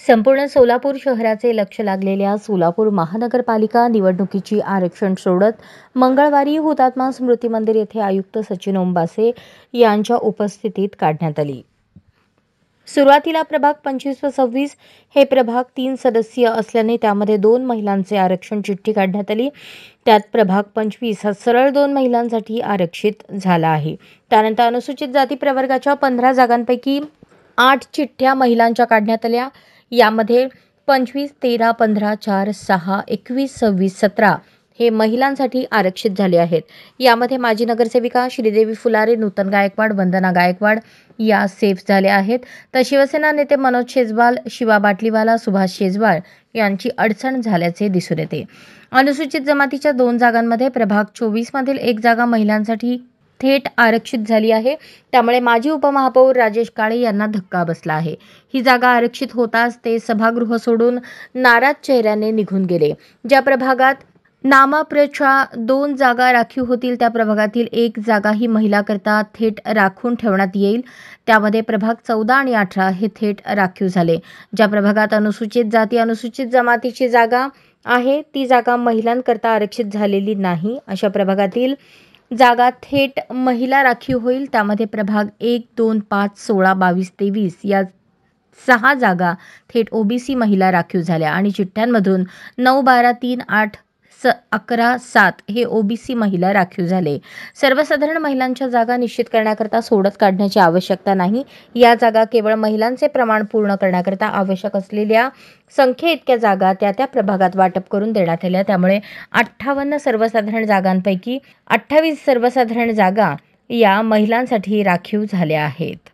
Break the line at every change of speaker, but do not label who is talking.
संपूर्ण सोलापूर शहराचे लक्ष लागलेल्या सोलापूर महानगरपालिका निवडणुकीची आरक्षण सोडत मंगळवारी हुतात्मा स्मृती मंदिर येथे आयुक्त सचिन ओंबासे यांच्या उपस्थितीत काढण्यात आली. सुरुवातीला प्रभाग 25 व 26 हे प्रभाग 3 सदस्यीय असल्याने त्यामध्ये 2 महिलांचे आरक्षण चिठ्ठी काढण्यात आली. त्यात प्रभाग 25 हा सरळ 2 महिलांसाठी आरक्षित झाला आहे. त्यानंतर अनुसूचित जाती प्रवर्गाच्या 15 जागांपैकी 8 चिठ्ठ्या महिलांच्या काढण्यात आल्या. यामध्ये 25, 13, 15, 4, 6, 21, 26, 17 हे महिलांसाठी आरक्षित झाले आहेत. यामध्ये माजी नगरसेविका श्रीदेवी फुलारे, नूतन गायकवाड, वंदना गायकवाड या सेफ झाल्या आहेत. तर शिवसेना नेते मनोज शेजवाल, शिवा बाटलीवाला, सुभाष शेजवाल यांची अडचण झाल्याचे दिसून येते. अनुसूचित जमातीच्या 2 जागांमध्ये प्रभाग 24 मधील 1 जागा महिलांसाठी थेट आरक्षित झाली आहे. त्यामुळे माजी उपमहापौर राजेश काळे यांना धक्का बसला आहे. ही जागा आरक्षित होताच ते सभागृह सोडून नाराज चेहऱ्याने निघून गेले. ज्या प्रभागात नामप्रच्या 2 जागा राखीव होतील त्या प्रभागातील 1 जागा ही महिलाकरता थेट राखून ठेवण्यात येईल. त्यामध्ये प्रभाग 14 आणि 18 हे थेट राखीव झाले. ज्या प्रभागात अनुसूचित जाती अनुसूचित जमातीची जागा आहे ती जागा महिलांकरता आरक्षित झालेली नाही. अशा प्रभागातील जागा थेट महिला राखीव होईल. त्यामध्ये प्रभाग 1, 2, 5, 16, 22, 23 या 6 जागा थेट ओबीसी महिला राखीव झाल्या आणि चिठ्ठ्यांमधून 9, 12, 3, 8, 11, 7 हे ओबीसी महिला राखीव झाले. सर्वसाधारण महिलांच्या जागा निश्चित करण्याकरता सोडत काढण्याची आवश्यकता नाही. या जागा केवळ महिलांचे प्रमाण पूर्ण करण्याकरता आवश्यक असलेल्या संख्ये इतक्या जागा त्या प्रभागात वाटप करून देण्यात आल्या. त्यामुळे 58 सर्वसाधारण जागांपैकी 28 सर्वसाधारण जागा या महिलांसाठी राखीव झाल्या आहेत.